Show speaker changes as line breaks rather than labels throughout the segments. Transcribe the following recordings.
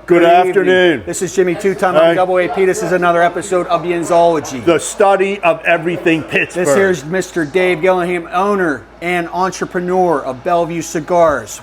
Good afternoon.
This is Jimmy Two-Time on Double AP. This is another episode of the Enzology.
The study of everything Pittsburgh.
This here's Mr. Dave Gillingham, owner and entrepreneur of Bellevue Cigars.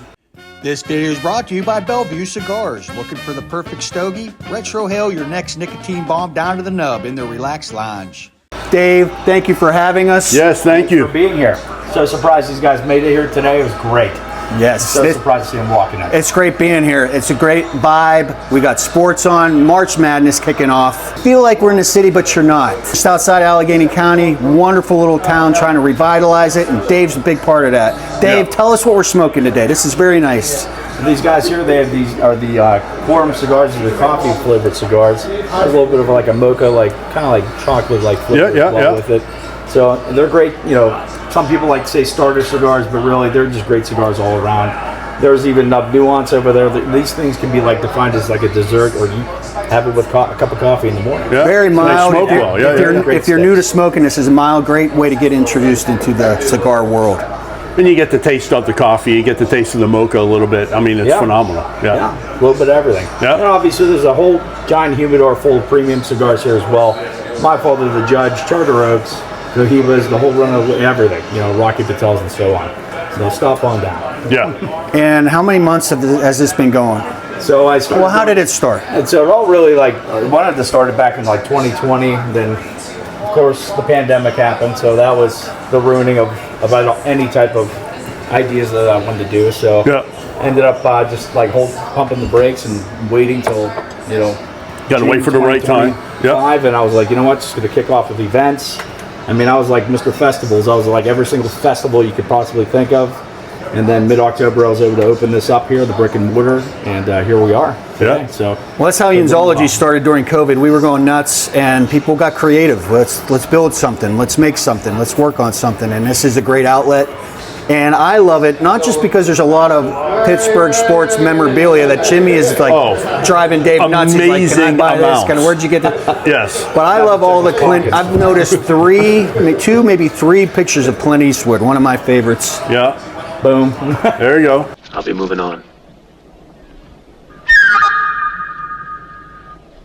This video is brought to you by Bellevue Cigars. Looking for the perfect stogie? Retro hail your next nicotine bomb down to the nub in the Relax Lounge. Dave, thank you for having us.
Yes, thank you.
For being here. So surprised these guys made it here today. It was great.
Yes.
So surprised to see them walking in.
It's great being here. It's a great vibe. We got sports on, March Madness kicking off. Feel like we're in the city, but you're not. Just outside Allegheny County, wonderful little town, trying to revitalize it, and Dave's a big part of that. Dave, tell us what we're smoking today. This is very nice.
These guys here, they have these are the Quorum cigars, the coffee flavored cigars. A little bit of like a mocha, like kind of like chocolate like flavor with it. So they're great. You know, some people like to say starter cigars, but really they're just great cigars all around. There's even enough nuance over there. These things can be like defined as like a dessert, or you have it with a cup of coffee in the morning.
Yeah.
Very mild.
Smoke well.
If you're new to smoking, this is a mild, great way to get introduced into the cigar world.
And you get the taste of the coffee, you get the taste of the mocha a little bit. I mean, it's phenomenal.
Yeah, a little bit of everything.
Yeah.
And obviously there's a whole giant humidor full of premium cigars here as well. My father, the judge, Charter Oaks, so he was the whole run of everything, you know, Rocky Patels and so on. So stop on down.
Yeah.
And how many months has this been going?
So I started.
Well, how did it start?
And so it all really I wanted to start it back in like 2020. Then, of course, the pandemic happened. So that was the ruining of any type of ideas that I wanted to do. So ended up just like pumping the brakes and waiting till, you know.
Got to wait for the right time.
Yeah. And I was like, you know what, just going to kick off with events. I mean, I was like Mr. Festivals. I was like every single festival you could possibly think of. And then mid-October, I was able to open this up here, the brick and mortar, and here we are today. So,
well, that's how Enzology started during COVID. We were going nuts, and people got creative. Let's build something. Let's make something. Let's work on something. And this is a great outlet. And I love it, not just because there's a lot of Pittsburgh sports memorabilia that Jimmy is like driving Dave nuts. He's like, can I buy this? Where'd you get that?
Yes.
But I love all the Clint. I've noticed two, maybe three pictures of Clint Eastwood, one of my favorites.
Yeah.
Boom.
There you go.
I'll be moving on.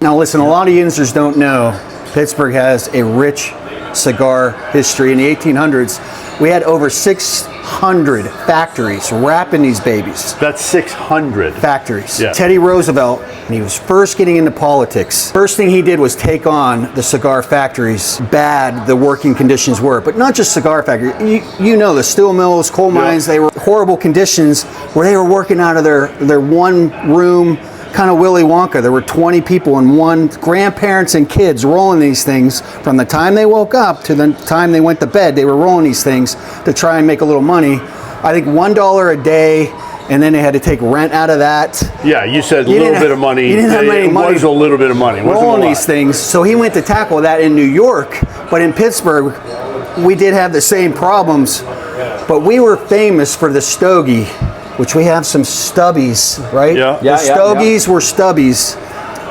Now listen, a lot of users don't know Pittsburgh has a rich cigar history. In the 1800s, we had over 600 factories wrapping these babies.
That's 600
factories.
Yeah.
Teddy Roosevelt, when he was first getting into politics, first thing he did was take on the cigar factories. Bad the working conditions were, but not just cigar factories. You know, the steel mills, coal mines, they were horrible conditions where they were working out of their one room, kind of Willy Wonka. There were 20 people and one, grandparents and kids rolling these things from the time they woke up to the time they went to bed. They were rolling these things to try and make a little money. I think $1 a day, and then they had to take rent out of that.
Yeah, you said a little bit of money.
You didn't have any money.
It was a little bit of money.
Rolling these things. So he went to tackle that in New York, but in Pittsburgh, we did have the same problems, but we were famous for the Stogie, which we have some stubbies, right?
Yeah.
The Stogies were stubbies,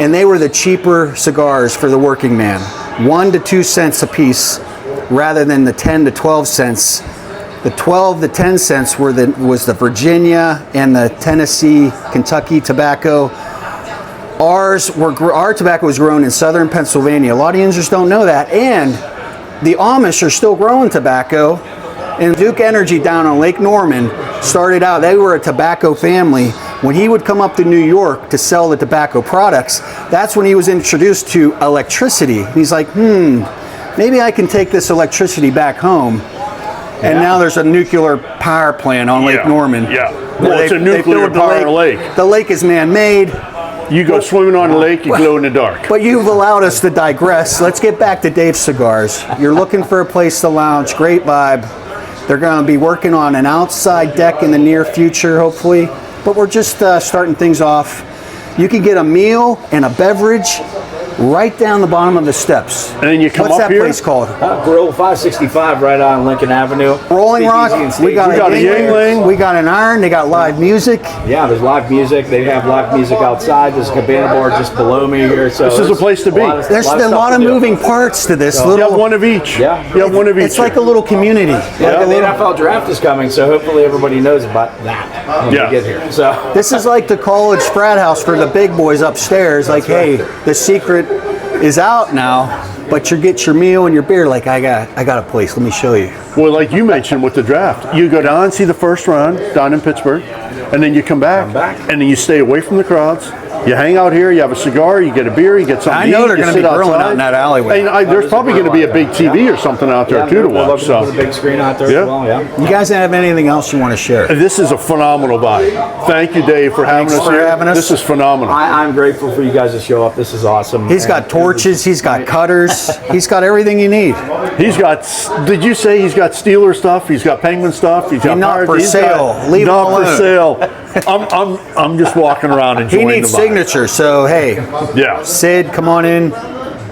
and they were the cheaper cigars for the working man. 1 to 2 cents a piece, rather than the 10 to 12 cents. The 12 to 10 cents was the Virginia and the Tennessee, Kentucky tobacco. Our tobacco was grown in southern Pennsylvania. A lot of users don't know that, and the Amish are still growing tobacco. And Duke Energy down on Lake Norman started out, they were a tobacco family. When he would come up to New York to sell the tobacco products, that's when he was introduced to electricity. He's like, maybe I can take this electricity back home. And now there's a nuclear power plant on Lake Norman.
Yeah. Well, it's a nuclear power lake.
The lake is man-made.
You go swimming on the lake, you glow in the dark.
But you've allowed us to digress. Let's get back to Dave's Cigars. You're looking for a place to lounge, great vibe. They're going to be working on an outside deck in the near future, hopefully. But we're just starting things off. You can get a meal and a beverage right down the bottom of the steps.
And then you come
What's
up
that
here.
place called?
Grill 565 right on Lincoln Avenue.
Rolling
Speakeasy
Rock.
and
We
Stage.
got,
got a Yingling.
We got an iron. They got live music.
Yeah, there's live music. They have live music outside. There's a cabana bar just below me here. So
This is a place to be.
There's a lot of moving parts to this.
You
Little,
have one of each.
Yeah.
You have one of each.
it's like a little community.
Yeah, the NFL draft is coming, so hopefully everybody knows about that when
Yeah.
we get here. So
This is like the college frat house for the big boys upstairs. Like, hey, the secret is out now, but you get your meal and your beer. Like, I got a place. Let me show you.
Well, like you mentioned with the draft, you go down and see the first round down in Pittsburgh, and then you come back, and then you stay away from the crowds. You hang out here, you have a cigar, you get a beer, you get something
I
to
know
eat,
they're
you
going to be
sit
grilling
outside.
out in that alleyway.
And there's probably going to be a big TV or something out there too to
we're
watch.
looking to
So
put a big screen out there
Yeah.
as well. Yeah.
You guys have anything else you want to share?
this is a phenomenal buy. Thank you, Dave, for having
Thanks
us
for
here.
having us.
This is phenomenal.
I'm grateful for you guys to show up. This is awesome.
He's got torches. He's got cutters. He's got everything you need.
He's got. Did you say he's got Steeler stuff? He's got Penguin stuff. He's got
Not
Pirates,
for
he's
sale.
got-
Leave him
not for
alone.
sale. I'm just walking around
He
enjoying
needs
the vibe.
signatures. So hey,
Yeah.
Sid, come on in.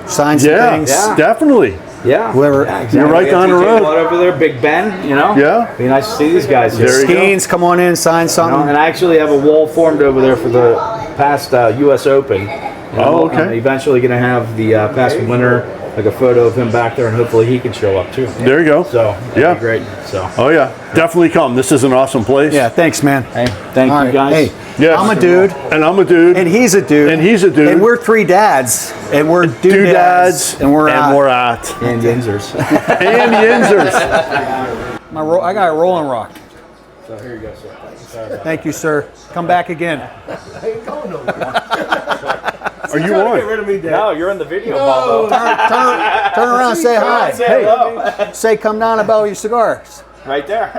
Sign some
Yeah.
things.
Yeah.
Definitely.
Yeah.
Whoever-
Yeah, exactly.
You're right
We got
down the
TJ
road.
Blood over there, Big Ben, you know?
Yeah.
Be nice to see these guys here.
There you go.
Skeens, come on in. Sign
You know,
something.
and I actually have a wall formed over there for the past U.S. Open. You know,
Oh, okay.
I'm eventually going to have the past winner, like a photo of him back there, and hopefully he can show up too.
There you go.
So, that'd
Yeah.
be great. So,
Oh yeah, definitely come. This is an awesome place.
Yeah, thanks, man.
hey, thank
All
you
right.
guys.
Hey,
Yes.
I'm a dude,
And I'm a dude.
and he's a dude,
And he's a dude.
and we're three dads, and we're doodads, and we're out.
at.
And Yinzers.
And Yinzers.
I got a rolling rock.
So here you go, sir. Sorry about
Thank you, sir. Come back again.
Are you on?
that. No, you're in the video, Bobo.
Turn around, say hi.
Say
Hey,
hello.
say come down to Bellevue Cigars.
Right there.